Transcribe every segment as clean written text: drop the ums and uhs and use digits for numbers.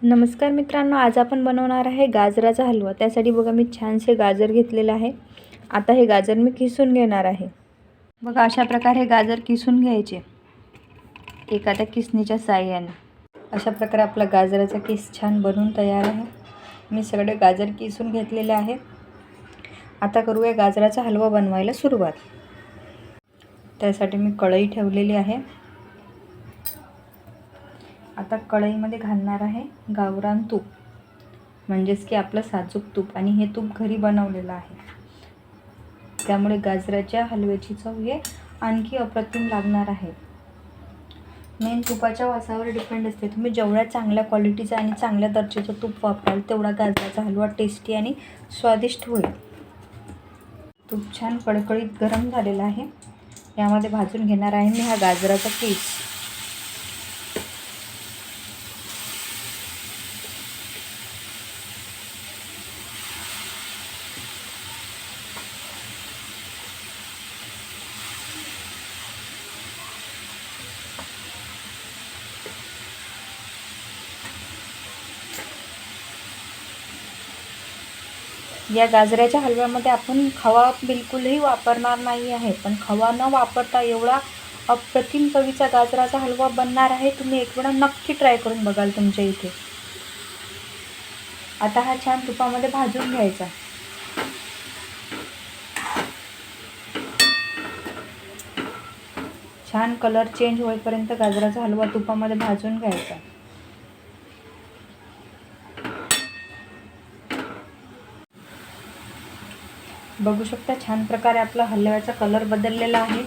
नमस्कार मित्रांनो, आज आपण बनवणार आहे गाजराचा हलवा। त्यासाठी बघा मी छानसे गाजर घेतलेले आहे। आता हे गाजर मी किसून घेणार आहे। बघा अशा प्रकारे हे गाजर किसून घ्यायचे एखाद्या किसणीच्या साहाय्याने। अशा प्रकारे आपला गाजराचा किस छान बनवून तयार आहे। मी सगळे गाजर किसून घेतलेले आहे। आता करूया गाजराचा हलवा बनवायला सुरुवात। त्यासाठी मी कढई ठेवलेली आहे। आता कढईमध्ये घालणार आहे गावरान तूप, म्हणजेच की आपलं साजूक तूप, आणि हे तूप घरी बनवलेलं आहे। त्यामुळे गाजराच्या हलव्याची चव हे आणखी अप्रतिम लागणार आहे। मेन तुपाच्या वासावर डिपेंड असते। तुम्ही जेवढ्या चांगल्या क्वालिटीचं आणि चांगल्या दर्जाचं तूप वापराल तेवढा गाजराचा हलवा टेस्टी आणि स्वादिष्ट होईल। तूप छान कडकडीत गरम झालेला आहे। यामध्ये भाजून घेणार आहे मी हा गाजराचा किस। या गाजराच्या हलव्यामध्ये आपण खवा बिलकुलही वापरणार नाही आहे, पण खवा न वापरता एवढा अप्रतिम चवीचा गाजराचा हलवा बनणार आहे। तुम्ही एक वेळा नक्की ट्राय करून बघाल तुमच्या इथे। आता हा छान तुपामध्ये भाजून घ्यायचा। छान कलर चेंज होईपर्यंत गाजराचा हलवा तुपामध्ये भाजून घ्यायचा। बघू शकता छान प्रकारे आपला हलव्याचा कलर बदललेला आहे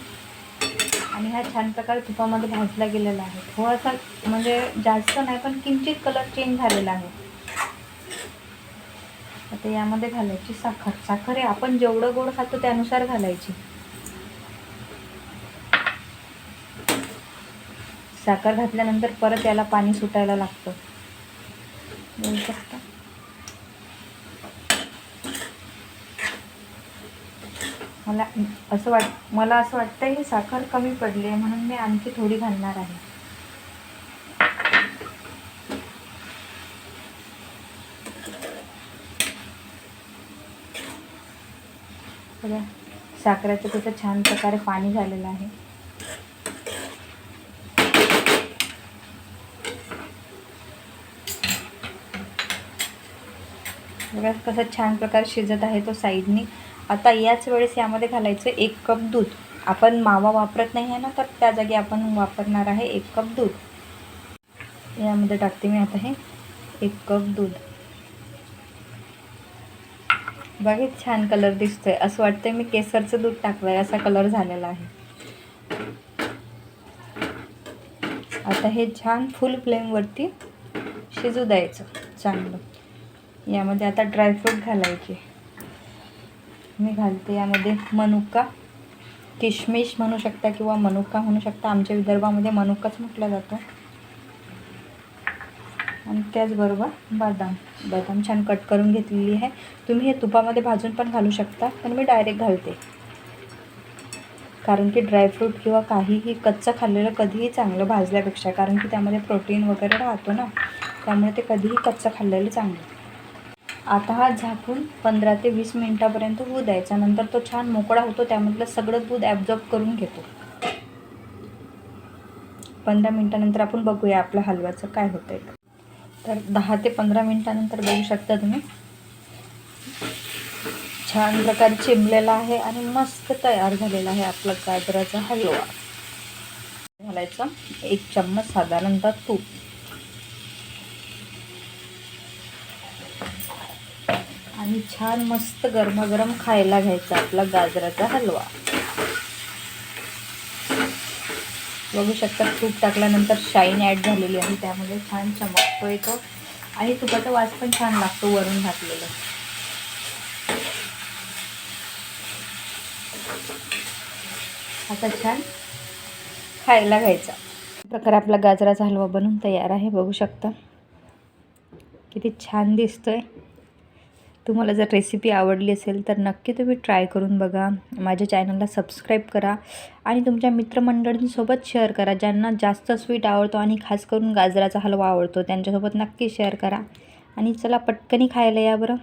आणि हा छान प्रकारे तुपामध्ये भाजला गेलेला आहे। थोडासा म्हणजे जास्त नाही, पण किंचित कलर चेंज झालेला आहे। आता यामध्ये घालायची साखर। साखर हे आपण जेवढं गोड खातो त्यानुसार घालायची। साखर घातल्यानंतर परत याला पाणी सुटायला लागतं। बघू शकता मला असं वाटतं ही साखर कमी पडली आहे, म्हणून मी आणखी थोडी घालणार आहे। बघा साखरेचं कसं छान प्रकारे पाणी झालेलं आहे। बघा कसं छान प्रकारे शिजत आहे तो साईडनी। आता याच वेळेस यामध्ये घालायचं 1 कप दूध। आपण मावा वापरत नाही आहे ना, तर त्या जागी आपण वापरणार आहे 1 कप दूध। यामध्ये टाकते मी आता हे 1 कप दूध। बघा छान कलर दिसतोय, असं वाटतंय मी केसरचं दूध टाकलंय असा कलर झालेला आहे। आता हे छान फुल फ्लेमवरती शिजू द्यायचं चांगलं। यामध्ये आता ड्रायफ्रूट घालायचे। मी घालते यामध्ये मनुका, किशमिश म्हणू शकता किंवा मनुका म्हणू शकता। आमच्या विदर्भामध्ये मनुकाच म्हटलं जातं। आणि त्याचबरोबर बदाम छान कट करून घेतलेली आहे। तुम्ही हे तुपामध्ये भाजून पण घालू शकता, पण मी डायरेक्ट घालते, कारण की ड्रायफ्रूट किंवा काहीही कच्चं खाल्लेलं कधीही चांगलं भाजल्यापेक्षा, कारण की त्यामध्ये प्रोटीन वगैरे राहतो ना, त्यामुळे ते कधीही कच्चं खाल्लेलं चांगलं। आता हा झाकून 15 ते 20 मिनिटापर्यंत होऊ द्यायचा। नंतर तो छान मोकळा होतो, त्यामधलं सगळं दूध ॲब्झॉर्ब करून घेतो। 15 मिनिटानंतर आपण बघूया आपल्या हलव्याचं काय होतंय। तर 10 ते 15 मिनिटानंतर बघू शकता तुम्ही छान प्रकारे चिमलेला आहे आणि मस्त तयार झालेला आहे आपला गाजराचा हलवा। घालायचा 1 चम्मच साधारणतः तूप आणि छान मस्त गरमागरम खायला घ्यायचा आपला गाजराचा हलवा। बघू शकता तूप टाकल्यानंतर शाईन ॲड झालेली आहे, त्यामध्ये छान चमकतो येतो आणि तुपाचा वास पण छान लागतो वरून घातलेला। आता छान खायला घ्यायचा। प्रकारे आपला गाजराचा हलवा बनून तयार आहे। बघू शकता किती छान दिसतोय। तुम्हाला जर रेसिपी आवडली असेल तर नक्की तुम्ही ट्राय करून बघा. माझ्या चॅनलला सबस्क्राईब करा आणि तुमच्या मित्रमंडळींसोबत शेअर करा. ज्यांना जास्त स्वीट आवडतो आणि खास करून गाजराचा हलवा आवडतो त्यांच्यासोबत नक्की शेअर करा. आणि चला पटकनी खायला या बरं.